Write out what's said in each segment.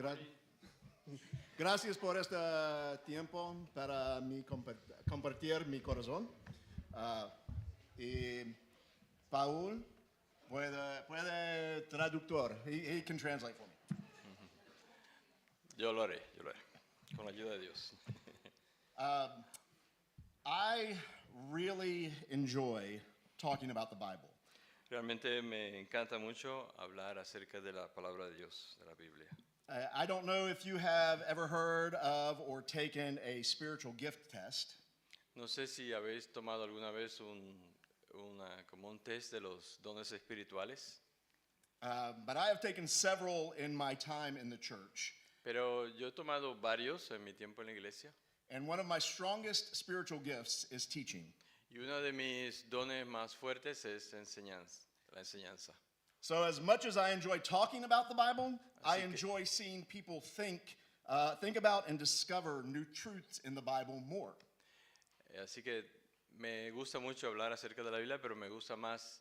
Gra- Gracias por este tiempo para mí compartir mi corazón. Y Paul puede traductor. He can translate for me. Yo lo haré, con la ayuda de Dios. I really enjoy talking about the Bible. Realmente me encanta mucho hablar acerca de la palabra de Dios, de la Biblia. I don't know if you have ever heard of or taken a spiritual gift test. No sé si habéis tomado alguna vez como un test de los dones espirituales, But I have taken several in my time in the church. pero yo he tomado varios en mi tiempo en la iglesia. And one of my strongest spiritual gifts is teaching. Y uno de mis dones más fuertes es la enseñanza. So as much as I enjoy talking about the Bible, I Así que- enjoy seeing people think about and discover new truths in the Bible more. Así que me gusta mucho hablar acerca de la Biblia, pero me gusta más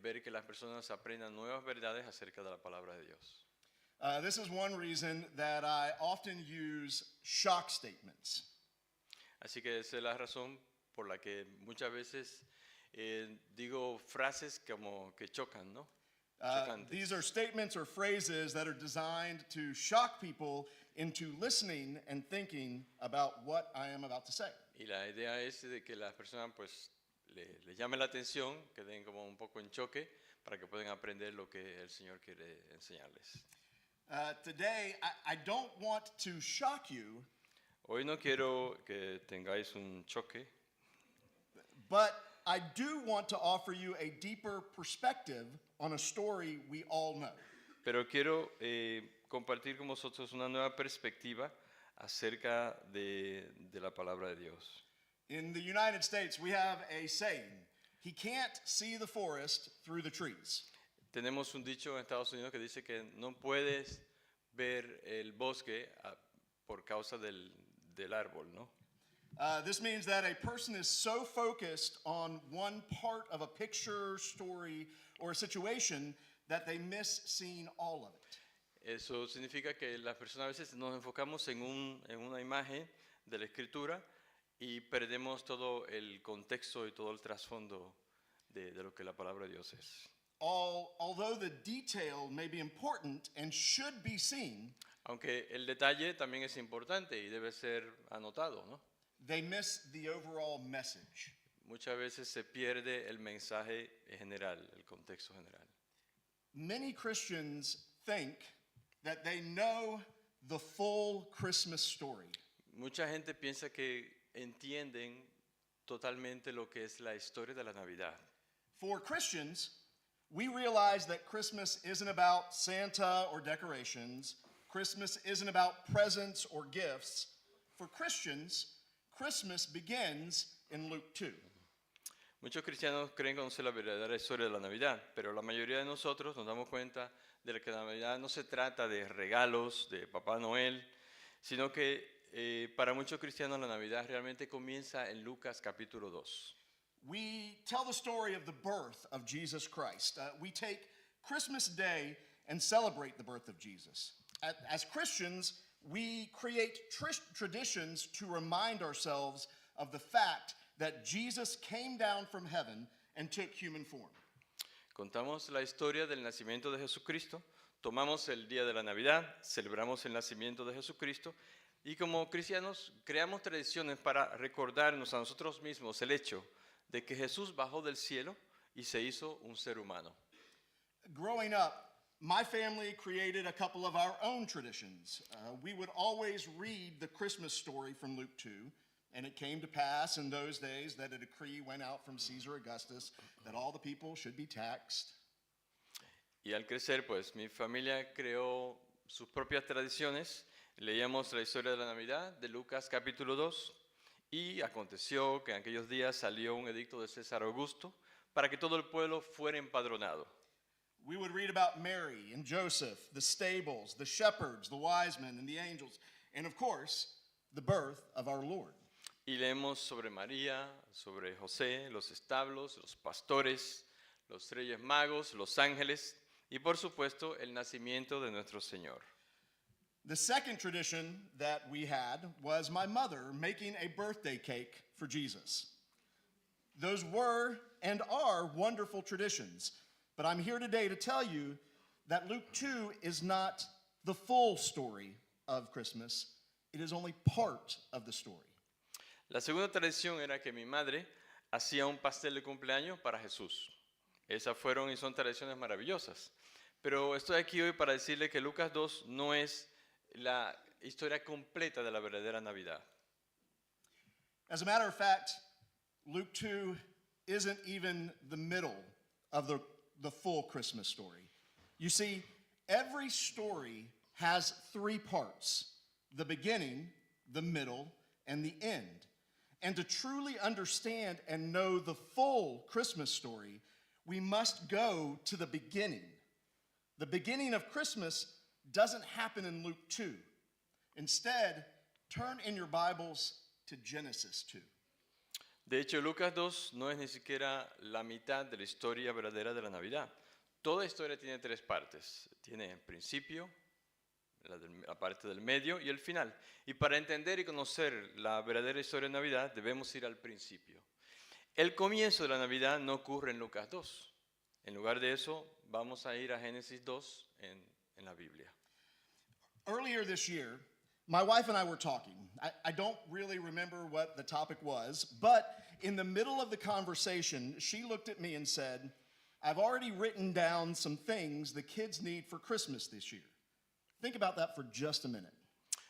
ver que las personas aprendan nuevas verdades acerca de la palabra de Dios. This is one reason that I often use shock statements. Así que esa es la razón por la que muchas veces digo frases como que chocan, ¿no? Chocantes. These are statements or phrases that are designed to shock people into listening and thinking about what I am about to say. Y la idea es de que las personas pues le llame la atención, que den como un poco en choque para que puedan aprender lo que el Señor quiere enseñarles. Today, I don't want to shock you, Hoy no quiero que tengáis un choque, but I do want to offer you a deeper perspective on a story we all know. pero quiero compartir con vosotros una nueva perspectiva acerca de la palabra de Dios. In the United States, we have a saying, he can't see the forest through the trees. Tenemos un dicho en Estados Unidos que dice que no puedes ver el bosque por causa del árbol, ¿no? This means that a person is so focused on one part of a picture, story, or a situation that they miss seeing all of it. Eso significa que las personas a veces nos enfocamos en una imagen de la escritura y perdemos todo el contexto y todo el trasfondo de lo que la palabra de Dios es. Although the detail may be important and should be seen, Aunque el detalle también es importante y debe ser anotado, ¿no? they miss the overall message. Muchas veces se pierde el mensaje general, el contexto general. Many Christians think that they know the full Christmas story. Mucha gente piensa que entienden totalmente lo que es la historia de la Navidad. For Christians, we realize that Christmas isn't about Santa or decorations. Christmas isn't about presents or gifts. For Christians, Christmas begins in Luke 2. Muchos cristianos creen conocer la verdadera historia de la Navidad, pero la mayoría de nosotros nos damos cuenta de que la Navidad no se trata de regalos de Papá Noel, sino que para muchos cristianos la Navidad realmente comienza en Lucas capítulo 2. We tell the story of the birth of Jesus Christ. We take Christmas Day and celebrate the birth of Jesus. As Christians, we create traditions to remind ourselves of the fact that Jesus came down from heaven and took human form. Contamos la historia del nacimiento de Jesucristo, tomamos el día de la Navidad, celebramos el nacimiento de Jesucristo y como cristianos creamos tradiciones para recordarnos a nosotros mismos el hecho de que Jesús bajó del cielo y se hizo un ser humano. Growing up, my family created a couple of our own traditions. We would always read the Christmas story from Luke 2, and it came to pass in those days that a decree went out from Caesar Augustus that all the people should be taxed. Y al crecer, pues mi familia creó sus propias tradiciones. Leíamos la historia de la Navidad de Lucas capítulo 2 y aconteció que en aquellos días salió un edicto de César Augusto para que todo el pueblo fuera empadronado. We would read about Mary and Joseph, the stables, the shepherds, the wise men, and the angels, and of course, the birth of our Lord. Y leemos sobre María, sobre José, los establos, los pastores, los reyes magos, los ángeles y por supuesto el nacimiento de nuestro Señor. The second tradition that we had was my mother making a birthday cake for Jesus. Those were and are wonderful traditions, but I'm here today to tell you that Luke 2 is not the full story of Christmas. It is only part of the story. La segunda tradición era que mi madre hacía un pastel de cumpleaños para Jesús. Esas fueron y son tradiciones maravillosas. Pero estoy aquí hoy para decirle que Lucas 2 no es la historia completa de la verdadera Navidad. As a matter of fact, Luke 2 isn't even the middle of the full Christmas story. You see, every story has three parts: the beginning, the middle, and the end. And to truly understand and know the full Christmas story, we must go to the beginning. The beginning of Christmas doesn't happen in Luke 2. Instead, turn in your Bibles to Genesis 2. De hecho, Lucas 2 no es ni siquiera la mitad de la historia verdadera de la Navidad. Toda historia tiene tres partes. Tiene el principio, la parte del medio y el final. Y para entender y conocer la verdadera historia de Navidad, debemos ir al principio. El comienzo de la Navidad no ocurre en Lucas 2. En lugar de eso, vamos a ir a Génesis 2 en la Biblia. Earlier this year, my wife and I were talking. I don't really remember what the topic was, but in the middle of the conversation, she looked at me and said, "I've already written down some things the kids need for Christmas this year." Think about that for just a minute.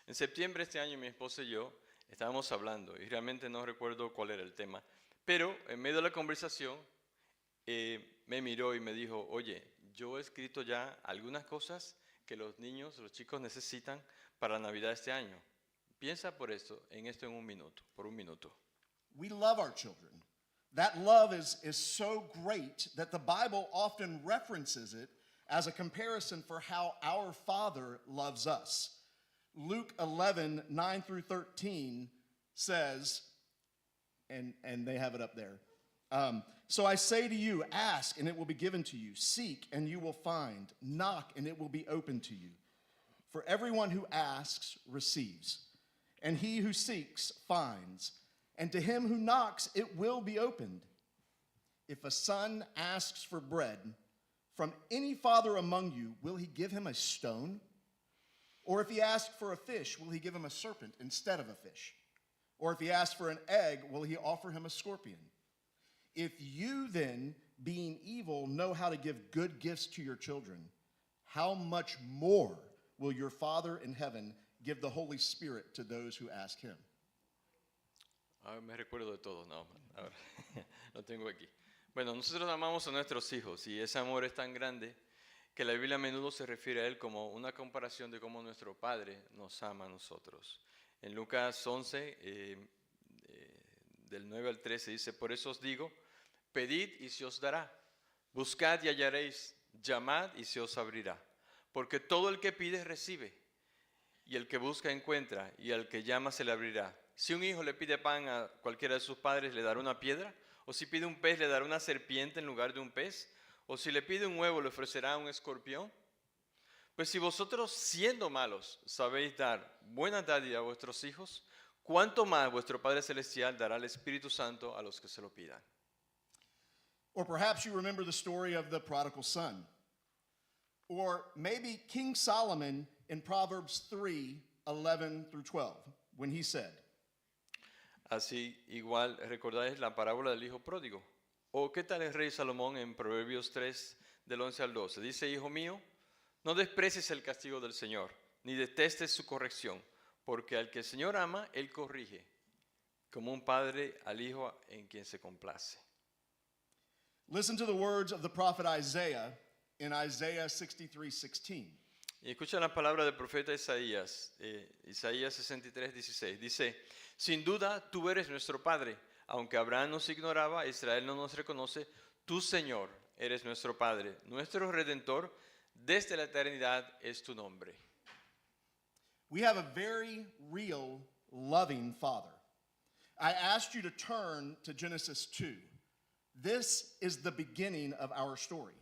En septiembre este año mi esposa y yo estábamos hablando y realmente no recuerdo cuál era el tema, pero en medio de la conversación me miró y me dijo, oye, yo he escrito ya algunas cosas que los niños, los chicos necesitan para Navidad este año. Piensa en esto en un minuto, por un minuto. We love our children. That love is so great that the Bible often references it as a comparison for how our Father loves us. Luke 11, 9 through 13 says, and they have it up there, so I say to you, ask and it will be given to you. Seek and you will find. Knock and it will be opened to you. For everyone who asks receives, and he who seeks finds, and to him who knocks it will be opened. If a son asks for bread from any father among you, will he give him a stone? Or if he asks for a fish, will he give him a serpent instead of a fish? Or if he asks for an egg, will he offer him a scorpion? If you then, being evil, know how to give good gifts to your children, how much more will your Father in heaven give the Holy Spirit to those who ask him? Ahora me recuerdo de todo, no, ahora lo tengo aquí. Bueno, nosotros amamos a nuestros hijos y ese amor es tan grande que la Biblia a menudo se refiere a él como una comparación de cómo nuestro Padre nos ama a nosotros. En Lucas 11, del 9 al 13 dice, por eso os digo, pedid y se os dará, buscad y hallaréis, llamad y se os abrirá. Porque todo el que pide recibe, y el que busca encuentra, y al que llama se le abrirá. Si un hijo le pide pan a cualquiera de sus padres, ¿le dará una piedra? ¿O si pide un pez, le dará una serpiente en lugar de un pez? ¿O si le pide un huevo, le ofrecerá un escorpión? Pues si vosotros, siendo malos, sabéis dar buena dádiva a vuestros hijos, ¿cuánto más vuestro Padre Celestial dará el Espíritu Santo a los que se lo pidan? Or perhaps you remember the story of the prodigal son. Or maybe King Solomon in Proverbs 3, 11 through 12, when he said, Así, igual, ¿recordáis la parábola del hijo pródigo? ¿O qué tal el rey Salomón en Proverbios 3, del 11 al 12? Dice, hijo mío, no desprecies el castigo del Señor, ni detestes su corrección, porque al que el Señor ama, Él corrige, como un padre al hijo en quien se complace. Listen to the words of the prophet Isaiah in Isaiah 63:16. Y escucha la palabra del profeta Isaías, Isaías 63, 16. Dice, sin duda tú eres nuestro Padre, aunque Abraham nos ignoraba, Israel no nos reconoce, tú Señor eres nuestro Padre, nuestro Redentor, desde la eternidad es tu nombre. We have a very real, loving Father. I asked you to turn to Genesis 2. This is the beginning of our story.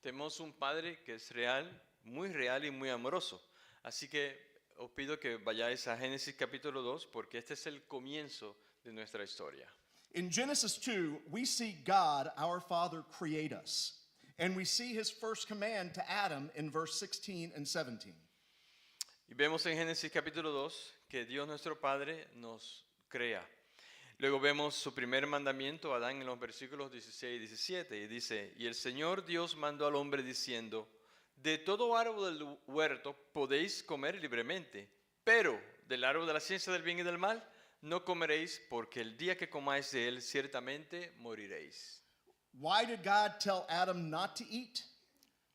Tenemos un Padre que es real, muy real y muy amoroso. Así que os pido que vayáis a Génesis capítulo 2 porque este es el comienzo de nuestra historia. In Genesis 2, we see God, our Father, create us. And we see his first command to Adam in verse 16 and 17. Y vemos en Génesis capítulo 2 que Dios nuestro Padre nos crea. Luego vemos su primer mandamiento a Adán en los versículos 16 y 17. Y dice, y el Señor Dios mandó al hombre diciendo, de todo árbol del huerto podéis comer libremente, pero del árbol de la ciencia del bien y del mal no comeréis, porque el día que comáis de él ciertamente moriréis. Why did God tell Adam not to eat?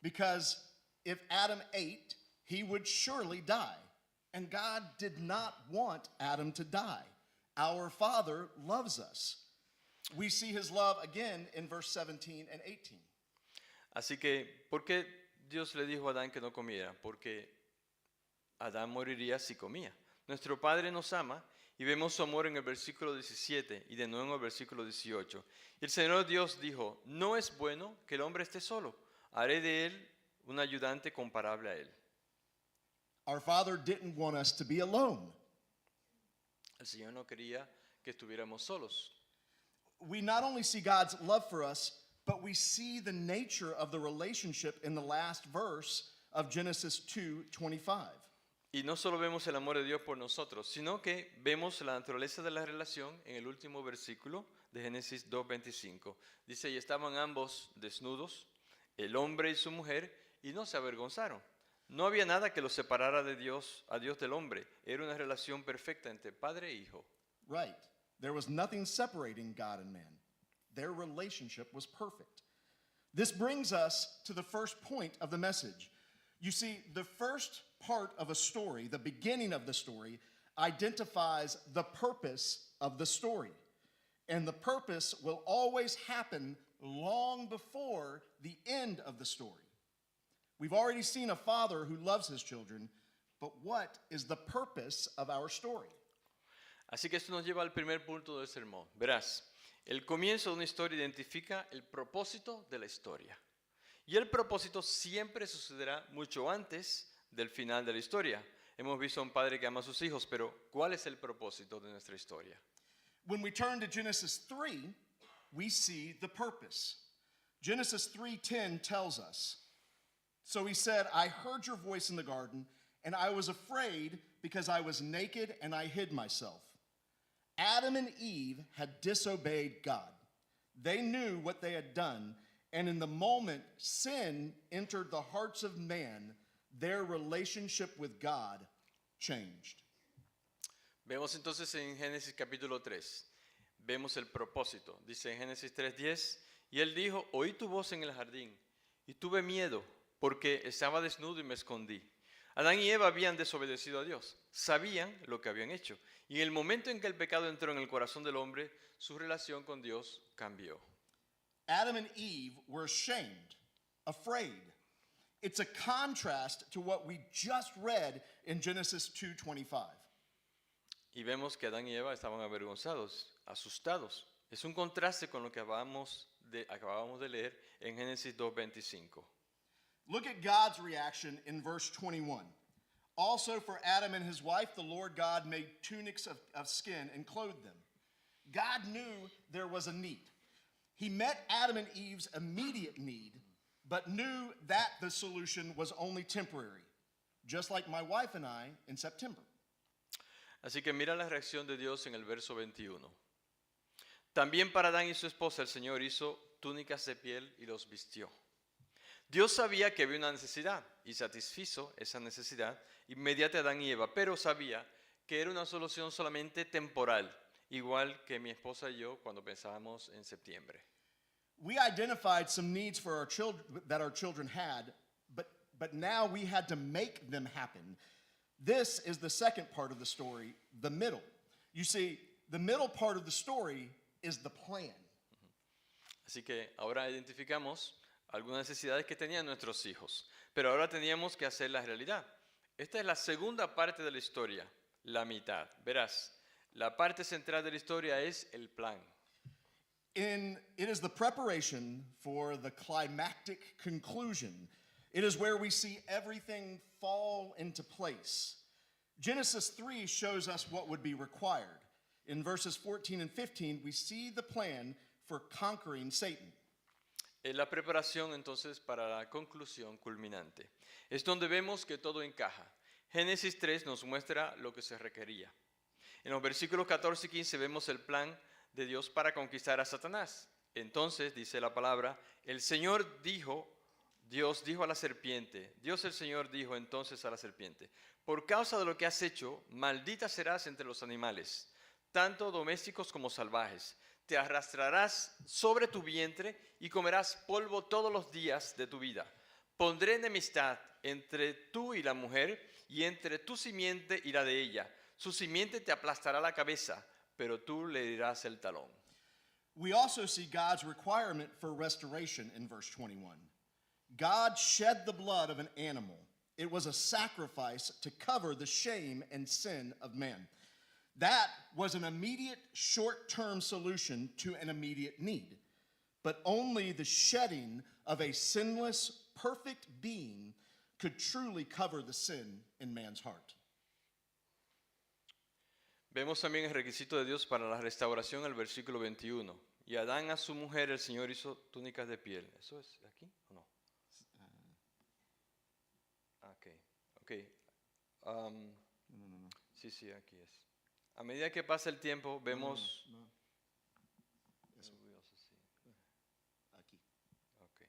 Because if Adam ate, he would surely die. And God did not want Adam to die. Our Father loves us. We see his love again in verse 17 and 18. Así que, ¿por qué Dios le dijo a Adán que no comiera? Porque Adán moriría si comía. Nuestro Padre nos ama y vemos su amor en el versículo 17 y de nuevo en el versículo 18. Y el Señor Dios dijo, no es bueno que el hombre esté solo. Haré de él un ayudante comparable a él. Our Father didn't want us to be alone. El Señor no quería que estuviéramos solos. We not only see God's love for us, but we see the nature of the relationship in the last verse of Genesis 2:25. Y no solo vemos el amor de Dios por nosotros, sino que vemos la naturaleza de la relación en el último versículo de Génesis 2:25. Dice, y estaban ambos desnudos, el hombre y su mujer, y no se avergonzaron. No había nada que los separara de Dios, a Dios del hombre. Era una relación perfecta entre padre e hijo. Right. There was nothing separating God and man. Their relationship was perfect. This brings us to the first point of the message. You see, the first part of a story, the beginning of the story, identifies the purpose of the story. And the purpose will always happen long before the end of the story. We've already seen a father who loves his children, but what is the purpose of our story? Así que esto nos lleva al primer punto del sermón. Verás, el comienzo de una historia identifica el propósito de la historia. Y el propósito siempre sucederá mucho antes del final de la historia. Hemos visto a un padre que ama a sus hijos, pero ¿cuál es el propósito de nuestra historia? When we turn to Genesis 3, we see the purpose. Genesis 3:10 tells us, so he said, I heard your voice in the garden, and I was afraid because I was naked and I hid myself. Adam and Eve had disobeyed God. They knew what they had done, and in the moment sin entered the hearts of man, their relationship with God changed. Vemos entonces en Génesis capítulo 3, vemos el propósito. Dice en Génesis 3:10, y él dijo, oí tu voz en el jardín, y tuve miedo, porque estaba desnudo y me escondí. Adán y Eva habían desobedecido a Dios, sabían lo que habían hecho, y en el momento en que el pecado entró en el corazón del hombre, su relación con Dios cambió. Adam and Eve were ashamed, afraid. It's a contrast to what we just read in Genesis 2:25. Y vemos que Adán y Eva estaban avergonzados, asustados. Es un contraste con lo que acabamos de leer en Génesis 2:25. Look at God's reaction in verse 21. Also for Adam and his wife, the Lord God made tunics of skin and clothed them. God knew there was a need. He met Adam and Eve's immediate need, but knew that the solution was only temporary, just like my wife and I in September. Así que mira la reacción de Dios en el verso 21. También para Adán y su esposa el Señor hizo túnicas de piel y los vistió. Dios sabía que había una necesidad y satisfizo esa necesidad inmediata a Adán y Eva, pero sabía que era una solución solamente temporal, igual que mi esposa y yo cuando pensábamos en septiembre. We identified some needs for our children that our children had, but now we had to make them happen. This is the second part of the story, the middle. You see, the middle part of the story is the plan. Así que ahora identificamos algunas necesidades que tenían nuestros hijos, pero ahora teníamos que hacer la realidad. Esta es la segunda parte de la historia, la mitad. Verás, la parte central de la historia es el plan. It is the preparation for the climactic conclusion. It is where we see everything fall into place. Genesis 3 shows us what would be required. In verses 14 and 15, we see the plan for conquering Satan. La preparación entonces para la conclusión culminante. Es donde vemos que todo encaja. Génesis 3 nos muestra lo que se requería. En los versículos 14 y 15 vemos el plan de Dios para conquistar a Satanás. Entonces, dice la palabra, Dios dijo a la serpiente, Dios el Señor dijo entonces a la serpiente, por causa de lo que has hecho, maldita serás entre los animales, tanto domésticos como salvajes. Te arrastrarás sobre tu vientre y comerás polvo todos los días de tu vida. Pondré enemistad entre tú y la mujer y entre tu simiente y la de ella. Su simiente te aplastará la cabeza, pero tú le herirás el talón. We also see God's requirement for restoration in verse 21. God shed the blood of an animal. It was a sacrifice to cover the shame and sin of man. That was an immediate short-term solution to an immediate need. But only the shedding of a sinless, perfect being could truly cover the sin in man's heart. Vemos también el requisito de Dios para la restauración en el versículo 21. Y Adán a su mujer el Señor hizo túnicas de piel. ¿Eso es aquí o no? Ok. No. Sí, aquí es. A medida que pasa el tiempo, vemos... No. Aquí. Okay.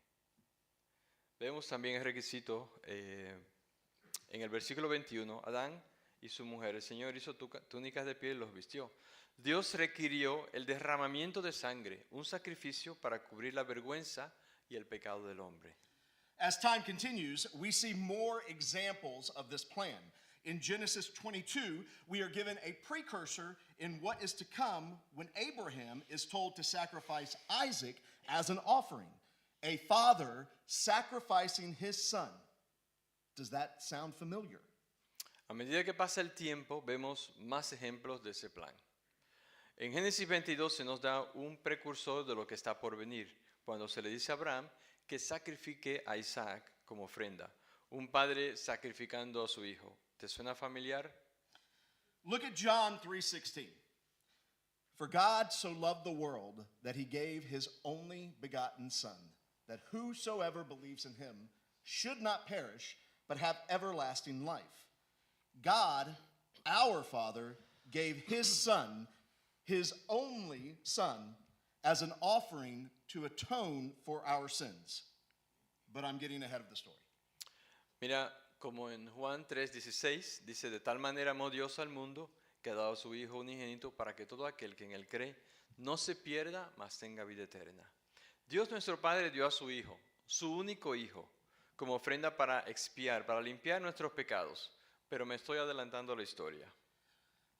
Vemos también el requisito en el versículo 21. Adán y su mujer, el Señor hizo túnicas de piel y los vistió. Dios requirió el derramamiento de sangre, un sacrificio para cubrir la vergüenza y el pecado del hombre. As time continues, we see more examples of this plan. In Genesis 22, we are given a precursor in what is to come when Abraham is told to sacrifice Isaac as an offering, a father sacrificing his son. Does that sound familiar? A medida que pasa el tiempo, vemos más ejemplos de ese plan. En Génesis 22 se nos da un precursor de lo que está por venir, cuando se le dice a Abraham que sacrifique a Isaac como ofrenda, un padre sacrificando a su hijo. ¿Te suena familiar? Look at John 3:16. For God so loved the world that he gave his only begotten son, that whosoever believes in him should not perish, but have everlasting life. God, our Father, gave his son, his only son, as an offering to atone for our sins. But I'm getting ahead of the story. Mira, como en Juan 3:16 dice, de tal manera amó Dios al mundo que ha dado a su Hijo unigénito para que todo aquel que en él cree no se pierda, mas tenga vida eterna. Dios nuestro Padre dio a su Hijo, su único Hijo, como ofrenda para expiar, para limpiar nuestros pecados. Pero me estoy adelantando a la historia.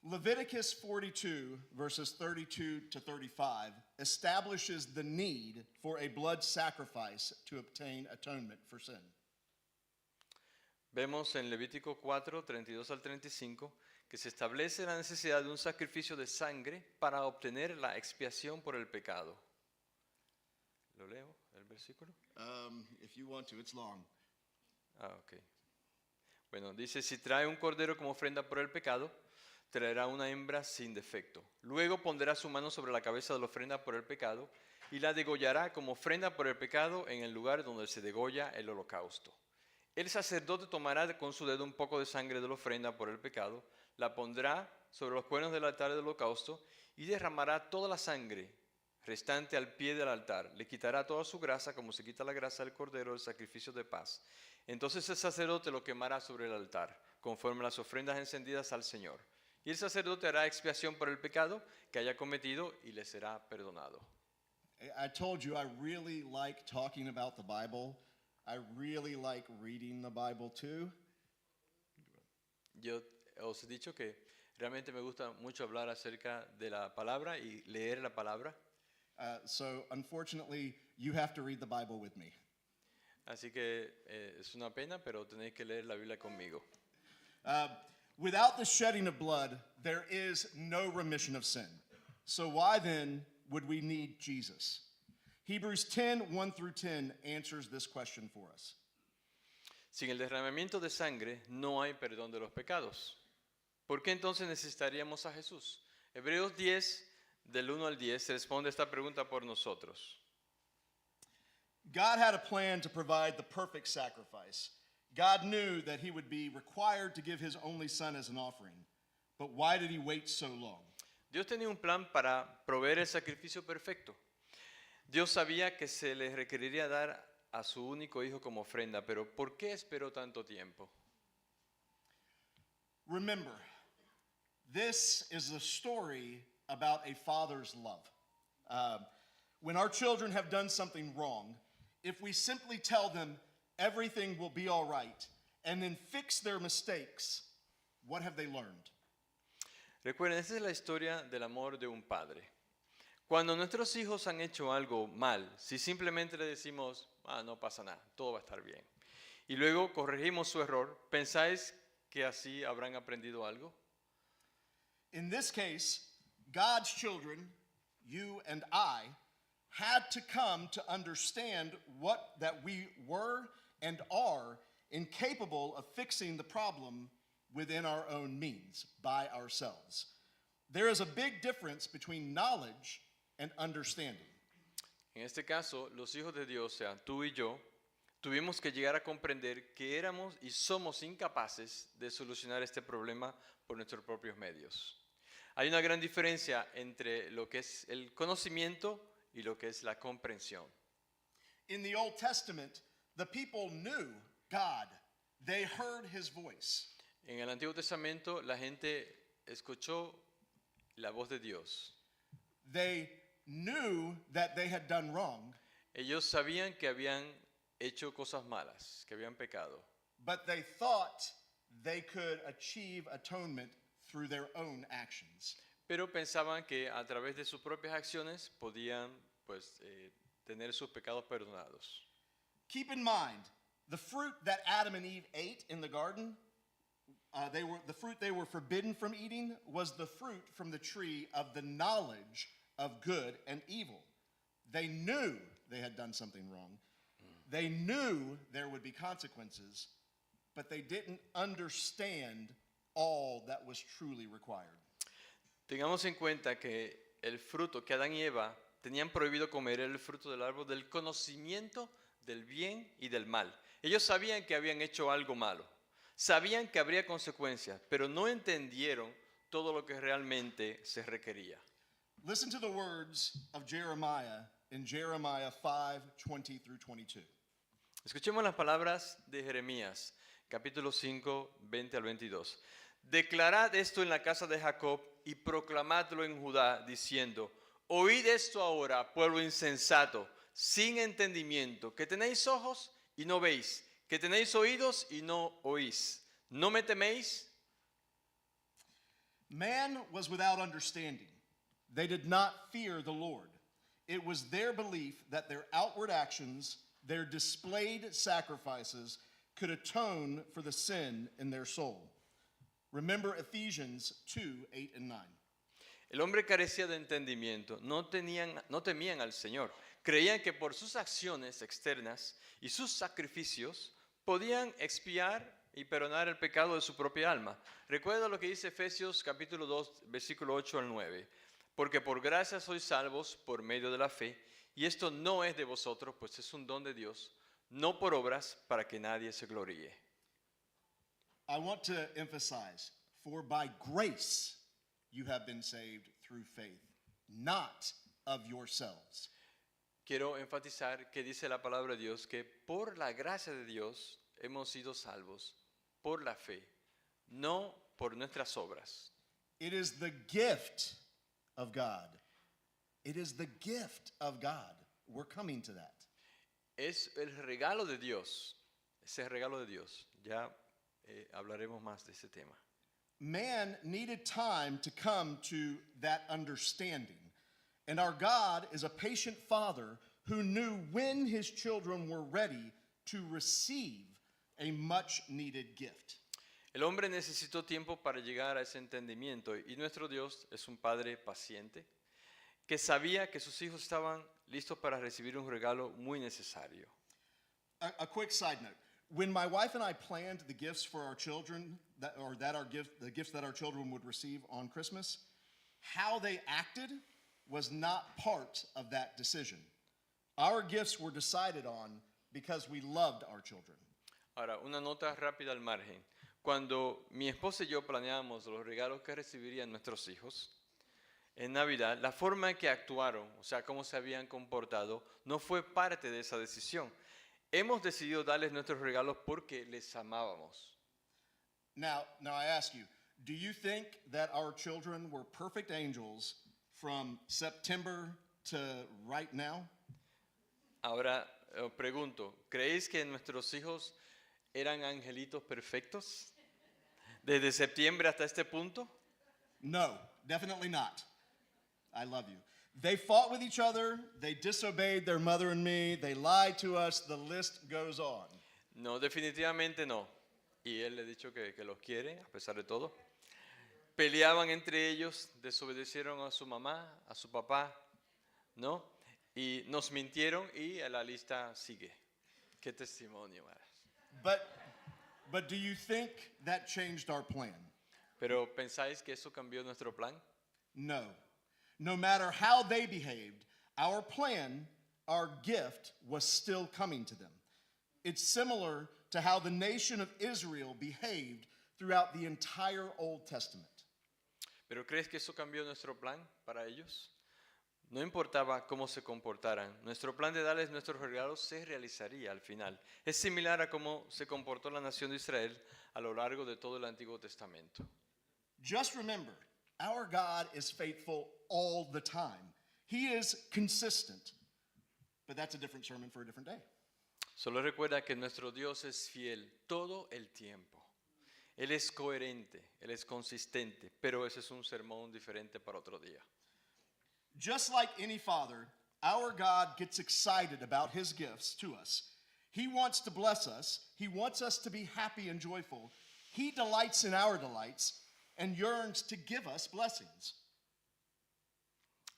Leviticus 42, verses 32 to 35, establishes the need for a blood sacrifice to obtain atonement for sin. Vemos en Levítico 4, 32 al 35, que se establece la necesidad de un sacrificio de sangre para obtener la expiación por el pecado. ¿Lo leo, el versículo? If you want to, it's long. Ok. Bueno, dice, si trae un cordero como ofrenda por el pecado, traerá una hembra sin defecto. Luego pondrá su mano sobre la cabeza de la ofrenda por el pecado y la degollará como ofrenda por el pecado en el lugar donde se degolla el holocausto. El sacerdote tomará con su dedo un poco de sangre de la ofrenda por el pecado, la pondrá sobre los cuernos del altar del holocausto y derramará toda la sangre restante al pie del altar. Le quitará toda su grasa como se quita la grasa del cordero del sacrificio de paz. Entonces el sacerdote lo quemará sobre el altar, conforme las ofrendas encendidas al Señor. Y el sacerdote hará expiación por el pecado que haya cometido y le será perdonado. I told you I really like talking about the Bible. I really like reading the Bible too. Yo os he dicho que realmente me gusta mucho hablar acerca de la palabra y leer la palabra. So unfortunately, you have to read the Bible with me. Así que es una pena, pero tenéis que leer la Biblia conmigo. Without the shedding of blood, there is no remission of sin. So why then would we need Jesus? Hebrews 10, 1 through 10 answers this question for us. Sin el derramamiento de sangre no hay perdón de los pecados. ¿Por qué entonces necesitaríamos a Jesús? Hebreos 10, del 1 al 10, responde esta pregunta por nosotros. God had a plan to provide the perfect sacrifice. God knew that he would be required to give his only son as an offering. But why did he wait so long? Dios tenía un plan para proveer el sacrificio perfecto. Dios sabía que se le requeriría dar a su único hijo como ofrenda, pero ¿por qué esperó tanto tiempo? Remember, this is a story about a father's love. When our children have done something wrong, if we simply tell them everything will be all right and then fix their mistakes, what have they learned? Recuerden, esta es la historia del amor de un padre. Cuando nuestros hijos han hecho algo mal, si simplemente le decimos, no pasa nada, todo va a estar bien, y luego corregimos su error, ¿pensáis que así habrán aprendido algo? In this case, God's children, you and I, had to come to understand that we were and are incapable of fixing the problem within our own means, by ourselves. There is a big difference between knowledge and understanding. En este caso, los hijos de Dios, o sea, tú y yo, tuvimos que llegar a comprender que éramos y somos incapaces de solucionar este problema por nuestros propios medios. Hay una gran diferencia entre lo que es el conocimiento y lo que es la comprensión. In the Old Testament, the people knew God. They heard his voice. En el Antiguo Testamento, la gente escuchó la voz de Dios. They knew that they had done wrong, Ellos sabían que habían hecho cosas malas, que habían pecado, but they thought they could achieve atonement through their own actions. pero pensaban que a través de sus propias acciones podían tener sus pecados perdonados. Keep in mind, the fruit that Adam and Eve ate in the garden, the fruit they were forbidden from eating was the fruit from the tree of the knowledge of good and evil. They knew they had done something wrong. They knew there would be consequences, but they didn't understand all that was truly required. Tengamos en cuenta que el fruto que Adán y Eva tenían prohibido comer era el fruto del árbol del conocimiento del bien y del mal. Ellos sabían que habían hecho algo malo, sabían que habría consecuencias, pero no entendieron todo lo que realmente se requería. Listen to the words of Jeremiah in Jeremiah 5:20 through 22. Escuchemos las palabras de Jeremías, capítulo 5, 20 al 22. Declarad esto en la casa de Jacob y proclamadlo en Judá, diciendo, oíd esto ahora, pueblo insensato, sin entendimiento, que tenéis ojos y no veis, que tenéis oídos y no oís. ¿No me teméis? Man was without understanding. They did not fear the Lord. It was their belief that their outward actions, their displayed sacrifices, could atone for the sin in their soul. Remember Ephesians 2:8 and 9. El hombre carecía de entendimiento, no temían al Señor. Creían que por sus acciones externas y sus sacrificios podían expiar y perdonar el pecado de su propia alma. Recuerda lo que dice Efesios capítulo 2, versículo 8 al 9. Porque por gracia sois salvos por medio de la fe, y esto no es de vosotros, pues es un don de Dios, no por obras para que nadie se gloríe. I want to emphasize, for by grace you have been saved through faith, not of yourselves. Quiero enfatizar que dice la palabra de Dios que por la gracia de Dios hemos sido salvos, por la fe, no por nuestras obras. It is the gift of God. It is the gift of God. We're coming to that. Es el regalo de Dios, ese regalo de Dios. Ya hablaremos más de ese tema. Man needed time to come to that understanding. And our God is a patient father who knew when his children were ready to receive a much needed gift. El hombre necesitó tiempo para llegar a ese entendimiento y nuestro Dios es un padre paciente que sabía que sus hijos estaban listos para recibir un regalo muy necesario. A quick side note. When my wife and I planned the gifts for our children, the gifts that our children would receive on Christmas, how they acted was not part of that decision. Our gifts were decided on because we loved our children. Ahora, una nota rápida al margen. Cuando mi esposa y yo planeábamos los regalos que recibirían nuestros hijos en Navidad, la forma en que actuaron, o sea, cómo se habían comportado, no fue parte de esa decisión. Hemos decidido darles nuestros regalos porque les amábamos. Now I ask you, do you think that our children were perfect angels from September to right now? Ahora pregunto, ¿creéis que nuestros hijos eran angelitos perfectos desde septiembre hasta este punto? No, definitely not. I love you. They fought with each other, they disobeyed their mother and me, they lied to us, the list goes on. No, definitivamente no. Y él le ha dicho que los quiere, a pesar de todo. Peleaban entre ellos, desobedecieron a su mamá, a su papá, ¿no? Y nos mintieron y la lista sigue. Qué testimonio, ¿verdad? But do you think that changed our plan? Pero ¿pensáis que eso cambió nuestro plan? No. No matter how they behaved, our plan, our gift, was still coming to them. It's similar to how the nation of Israel behaved throughout the entire Old Testament. ¿Pero crees que eso cambió nuestro plan para ellos? No importaba cómo se comportaran, nuestro plan de darles nuestros regalos se realizaría al final. Es similar a cómo se comportó la nación de Israel a lo largo de todo el Antiguo Testamento. Just remember, our God is faithful all the time. He is consistent. But that's a different sermon for a different day. Solo recuerda que nuestro Dios es fiel todo el tiempo. Él es coherente, Él es consistente, pero ese es un sermón diferente para otro día. Just like any father, our God gets excited about his gifts to us. He wants to bless us. He wants us to be happy and joyful. He delights in our delights and yearns to give us blessings.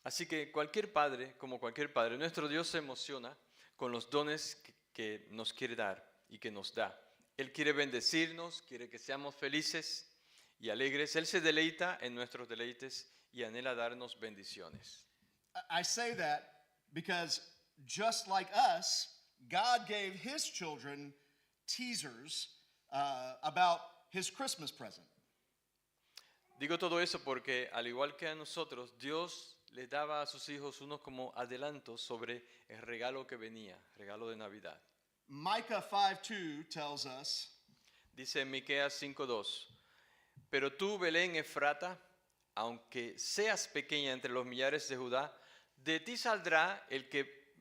Así que cualquier padre, como cualquier padre, nuestro Dios se emociona con los dones que nos quiere dar y que nos da. Él quiere bendecirnos, quiere que seamos felices y alegres. Él se deleita en nuestros deleites y anhela darnos bendiciones. I say that because just like us, God gave his children teasers about his Christmas present. Digo todo eso porque, al igual que a nosotros, Dios les daba a sus hijos unos como adelantos sobre el regalo que venía, regalo de Navidad. Micah 5:2 tells us, Dice en Miqueas 5:2, pero tú, Belén Efrata, aunque seas pequeña entre los millares de Judá, de ti saldrá el que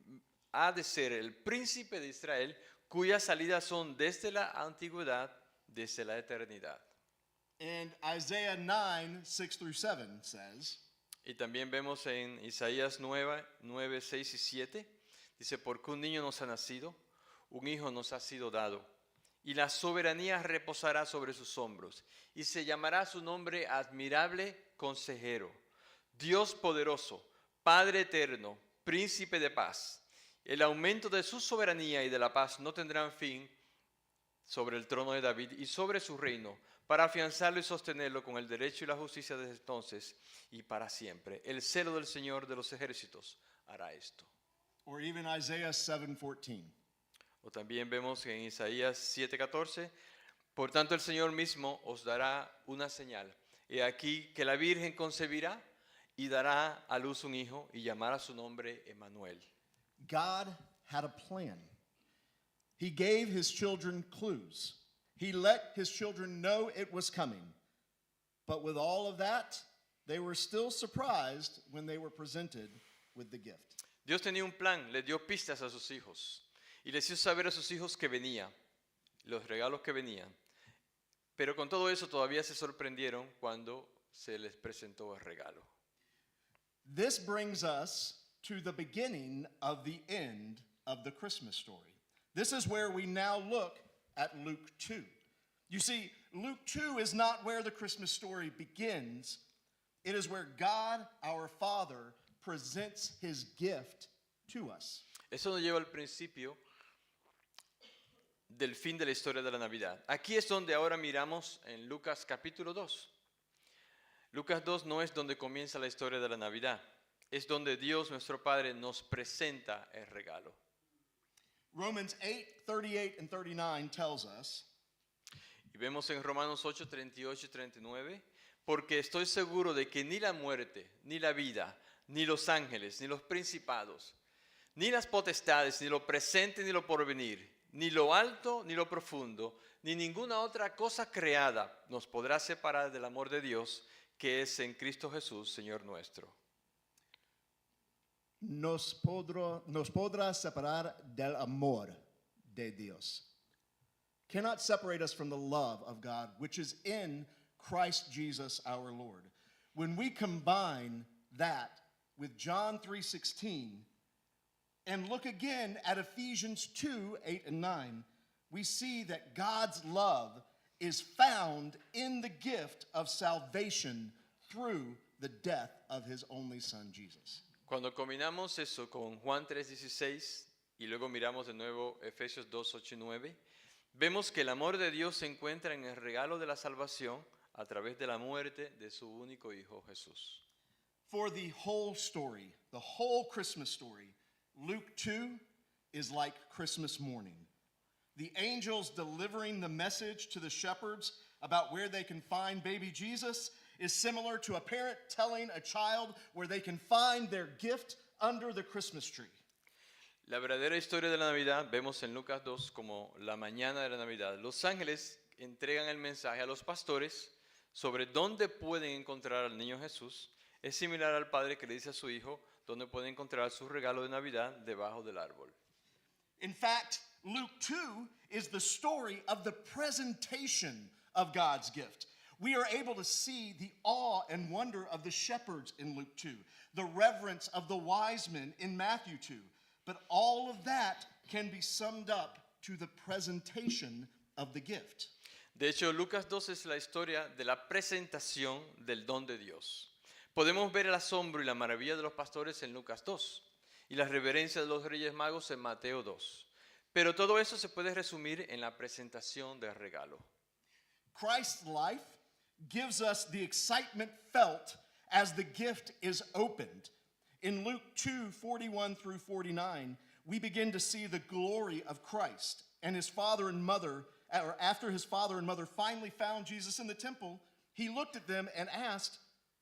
ha de ser el príncipe de Israel, cuyas salidas son desde la antigüedad, desde la eternidad. and Isaiah 9:6-7 says, Y también vemos en Isaías 9, 6 y 7, dice, porque un niño nos ha nacido, un hijo nos ha sido dado, y la soberanía reposará sobre sus hombros, y se llamará su nombre admirable consejero, Dios poderoso, Padre eterno, príncipe de paz. El aumento de su soberanía y de la paz no tendrán fin sobre el trono de David y sobre su reino, para afianzarlo y sostenerlo con el derecho y la justicia desde entonces y para siempre. El celo del Señor de los ejércitos hará esto. or even Isaiah 7:14. O también vemos en Isaías 7:14, por tanto el Señor mismo os dará una señal. He aquí que la Virgen concebirá y dará a luz un hijo y llamará su nombre Emmanuel. God had a plan. He gave his children clues. He let his children know it was coming. But with all of that, they were still surprised when they were presented with the gift. Dios tenía un plan, le dio pistas a sus hijos y les hizo saber a sus hijos que venía, los regalos que venían. Pero con todo eso todavía se sorprendieron cuando se les presentó el regalo. This brings us to the beginning of the end of the Christmas story. This is where we now look at Luke 2. You see, Luke 2 is not where the Christmas story begins. It is where God, our Father, presents his gift to us. Eso nos lleva al principio del fin de la historia de la Navidad. Aquí es donde ahora miramos en Lucas capítulo 2. Lucas 2 no es donde comienza la historia de la Navidad, es donde Dios nuestro Padre nos presenta el regalo. Romans 8:38 and 39 tells us, Y vemos en Romanos 8, 38 y 39, porque estoy seguro de que ni la muerte, ni la vida, ni los ángeles, ni los principados, ni las potestades, ni lo presente, ni lo porvenir, ni lo alto, ni lo profundo, ni ninguna otra cosa creada nos podrá separar del amor de Dios que es en Cristo Jesús, Señor nuestro. nos podrá separar del amor de Dios. cannot separate us from the love of God, which is in Christ Jesus our Lord. When we combine that with John 3:16 and look again at Ephesians 2:8 and 9, we see that God's love is found in the gift of salvation through the death of his only son, Jesus. Cuando combinamos eso con Juan 3:16 y luego miramos de nuevo Efesios 2:8 y 9, vemos que el amor de Dios se encuentra en el regalo de la salvación a través de la muerte de su único Hijo Jesús. For the whole story, the whole Christmas story, Luke 2 is like Christmas morning. The angels delivering the message to the shepherds about where they can find baby Jesus is similar to a parent telling a child where they can find their gift under the Christmas tree. La verdadera historia de la Navidad vemos en Lucas 2 como la mañana de la Navidad. Los ángeles entregan el mensaje a los pastores sobre dónde pueden encontrar al niño Jesús. Es similar al padre que le dice a su hijo dónde puede encontrar su regalo de Navidad debajo del árbol. In fact, Luke 2 is the story of the presentation of God's gift. We are able to see the awe and wonder of the shepherds in Luke 2, the reverence of the wise men in Matthew 2. But all of that can be summed up to the presentation of the gift. De hecho, Lucas 2 es la historia de la presentación del don de Dios. Podemos ver el asombro y la maravilla de los pastores en Lucas 2 y la reverencia de los Reyes Magos en Mateo 2. Pero todo eso se puede resumir en la presentación del regalo. Christ's life gives us the excitement felt as the gift is opened. In Luke 2:41 through 49, we begin to see the glory of Christ and his father and mother. Or after his father and mother finally found Jesus in the temple, he looked at them and asked,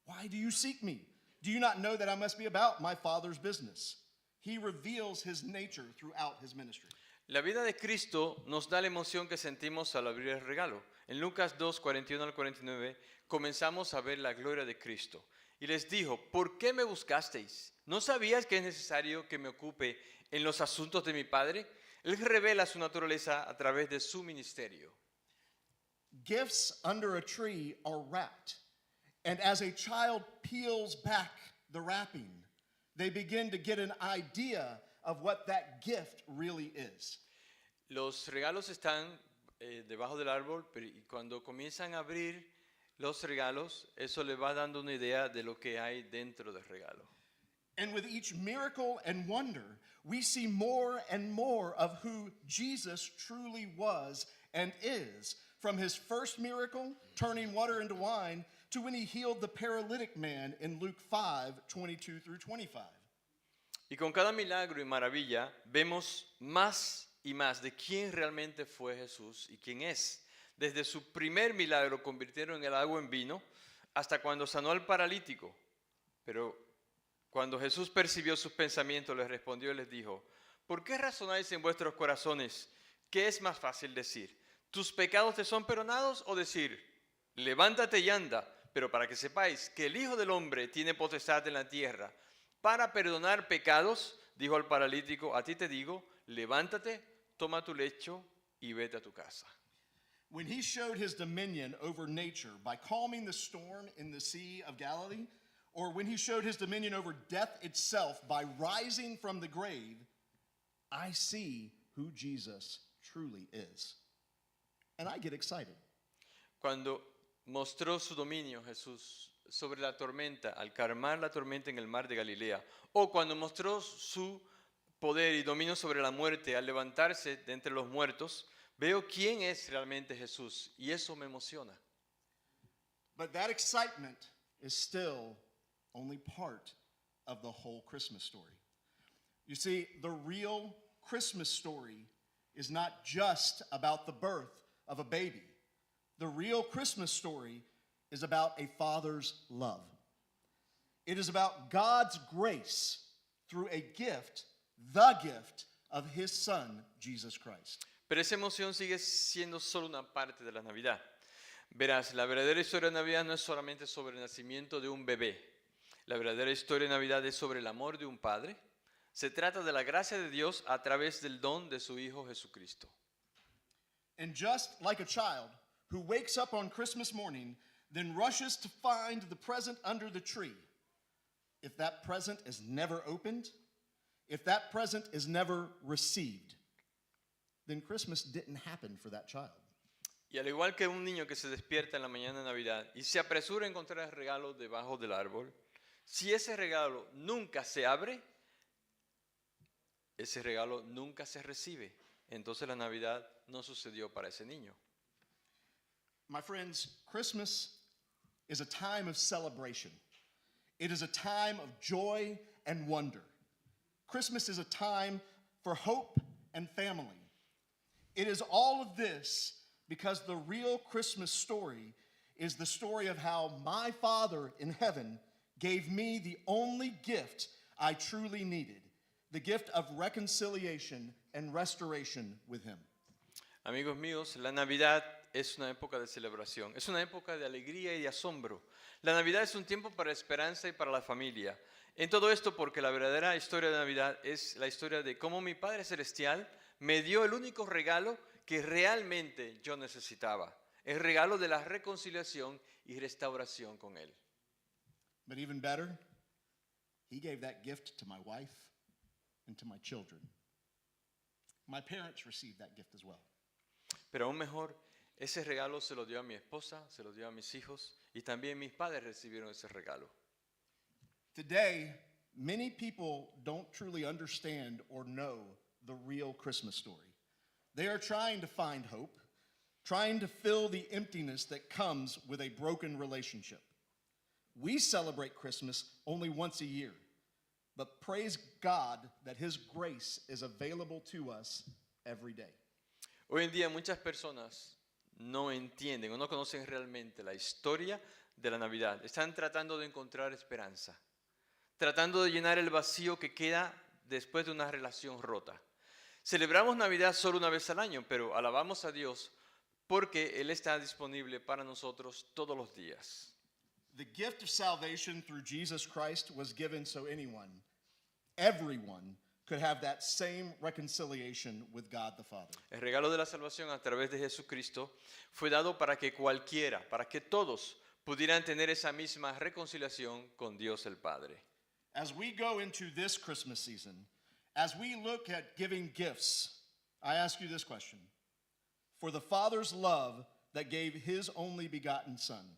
"Why do you seek me? Do you not know that I must be about my Father's business?" He reveals his nature throughout his ministry. La vida de Cristo nos da la emoción que sentimos al abrir el regalo. En Lucas 2, 41 al 49, comenzamos a ver la gloria de Cristo. Y les dijo, ¿por qué me buscasteis? ¿No sabías que es necesario que me ocupe en los asuntos de mi Padre? Él revela su naturaleza a través de su ministerio. Gifts under a tree are wrapped, and as a child peels back the wrapping, they begin to get an idea of what that gift really is. Los regalos están debajo del árbol, pero y cuando comienzan a abrir los regalos, eso le va dando una idea de lo que hay dentro del regalo. And with each miracle and wonder, we see more and more of who Jesus truly was and is, from his first miracle, turning water into wine, to when he healed the paralytic man in Luke 5:22 through 25. Y con cada milagro y maravilla vemos más y más de quién realmente fue Jesús y quién es. Desde su primer milagro convirtieron el agua en vino hasta cuando sanó al paralítico. Pero cuando Jesús percibió sus pensamientos, les respondió y les dijo, ¿por qué razonáis en vuestros corazones? ¿Qué es más fácil decir? ¿Tus pecados te son perdonados? O decir, levántate y anda, pero para que sepáis que el Hijo del Hombre tiene potestad en la tierra para perdonar pecados, dijo al paralítico, a ti te digo, levántate, toma tu lecho y vete a tu casa. When he showed his dominion over nature by calming the storm in the Sea of Galilee, or when he showed his dominion over death itself by rising from the grave, I see who Jesus truly is. And I get excited. Cuando mostró su dominio Jesús sobre la tormenta, al calmar la tormenta en el mar de Galilea, o cuando mostró su poder y dominio sobre la muerte al levantarse de entre los muertos, Veo quién es realmente Jesús y eso me emociona. But that excitement is still only part of the whole Christmas story. You see, the real Christmas story is not just about the birth of a baby. The real Christmas story is about a father's love. It is about God's grace through a gift, the gift of his son, Jesus Christ. Pero esa emoción sigue siendo solo una parte de la Navidad. Verás, la verdadera historia de Navidad no es solamente sobre el nacimiento de un bebé. La verdadera historia de Navidad es sobre el amor de un padre. Se trata de la gracia de Dios a través del don de su Hijo Jesucristo. And just like a child who wakes up on Christmas morning, then rushes to find the present under the tree, if that present is never opened, if that present is never received, then Christmas didn't happen for that child. Y al igual que un niño que se despierta en la mañana de Navidad y se apresura a encontrar el regalo debajo del árbol, si ese regalo nunca se abre, ese regalo nunca se recibe. Entonces la Navidad no sucedió para ese niño. My friends, Christmas is a time of celebration. It is a time of joy and wonder. Christmas is a time for hope and family. It is all of this because the real Christmas story is the story of how my Father in heaven gave me the only gift I truly needed, the gift of reconciliation and restoration with him. Amigos míos, la Navidad es una época de celebración, es una época de alegría y de asombro. La Navidad es un tiempo para esperanza y para la familia. En todo esto porque la verdadera historia de Navidad es la historia de cómo mi Padre Celestial me dio el único regalo que realmente yo necesitaba, el regalo de la reconciliación y restauración con Él. But even better, he gave that gift to my wife and to my children. My parents received that gift as well. Pero aún mejor, ese regalo se lo dio a mi esposa, se lo dio a mis hijos y también mis padres recibieron ese regalo. Today, many people don't truly understand or know the real Christmas story. They are trying to find hope, trying to fill the emptiness that comes with a broken relationship. We celebrate Christmas only once a year, but praise God that his grace is available to us every day. Hoy en día muchas personas no entienden o no conocen realmente la historia de la Navidad. Están tratando de encontrar esperanza, tratando de llenar el vacío que queda después de una relación rota. Celebramos Navidad solo una vez al año, pero alabamos a Dios porque Él está disponible para nosotros todos los días. The gift of salvation through Jesus Christ was given so everyone could have that same reconciliation with God the Father. El regalo de la salvación a través de Jesucristo fue dado para que cualquiera, para que todos pudieran tener esa misma reconciliación con Dios el Padre. As we go into this Christmas season, as we look at giving gifts, I ask you this question. For the Father's love that gave his only begotten Son,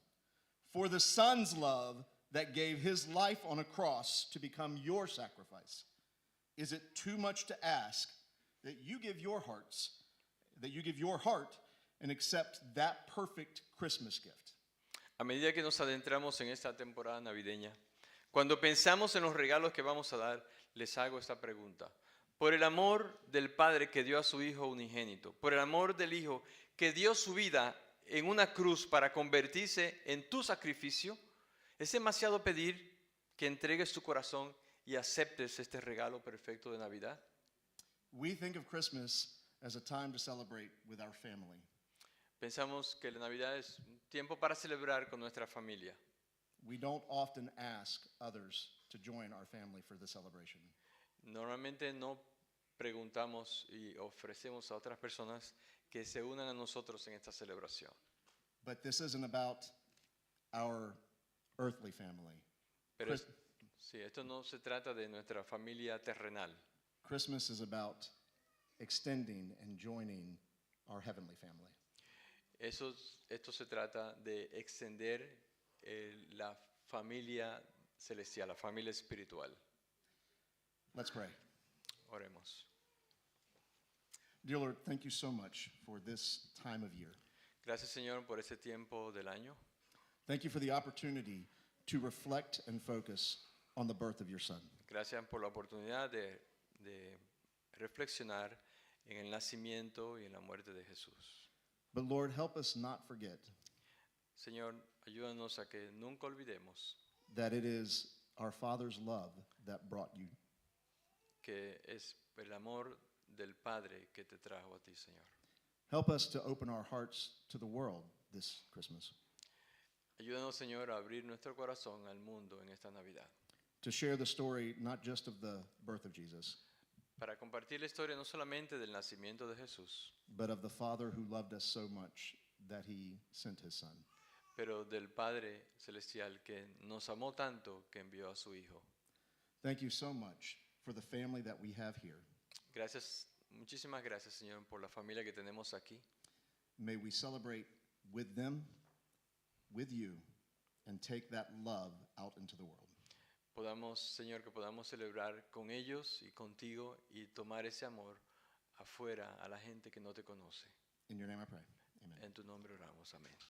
for the Son's love that gave his life on a cross to become your sacrifice, is it too much to ask that you give your heart and accept that perfect Christmas gift? A medida que nos adentramos en esta temporada navideña, cuando pensamos en los regalos que vamos a dar, les hago esta pregunta. Por el amor del Padre que dio a su Hijo unigénito, por el amor del Hijo que dio su vida en una cruz para convertirse en tu sacrificio, ¿es demasiado pedir que entregues tu corazón y aceptes este regalo perfecto de Navidad? We think of Christmas as a time to celebrate with our family. Pensamos que la Navidad es un tiempo para celebrar con nuestra familia. We don't often ask others to join our family for the celebration. Normalmente no preguntamos y ofrecemos a otras personas que se unan a nosotros en esta celebración. But this isn't about our earthly family. Pero Chris- sí, esto no se trata de nuestra familia terrenal. Christmas is about extending and joining our heavenly family. Esto se trata de extender la familia celestial, la familia espiritual. Let's pray. Oremos. Dear Lord, thank you so much for this time of year. Gracias, Señor, por ese tiempo del año. Thank you for the opportunity to reflect and focus on the birth of your Son. Gracias por la oportunidad de reflexionar en el nacimiento y en la muerte de Jesús. But Lord, help us not forget Señor, ayúdanos a que nunca olvidemos that it is our Father's love that brought you. que es el amor del Padre que te trajo a ti, Señor. Help us to open our hearts to the world this Christmas, Ayúdanos, Señor, a abrir nuestro corazón al mundo en esta Navidad, to share the story not just of the birth of Jesus, para compartir la historia no solamente del nacimiento de Jesús, but of the Father who loved us so much that he sent his Son. pero del Padre Celestial que nos amó tanto que envió a su Hijo. Thank you so much for the family that we have here. Gracias, muchísimas gracias, Señor, por la familia que tenemos aquí. May we celebrate with them, with you, and take that love out into the world. Podamos, Señor, que podamos celebrar con ellos y contigo y tomar ese amor afuera a la gente que no te conoce. In your name I pray. Amen. En tu nombre oramos, amén.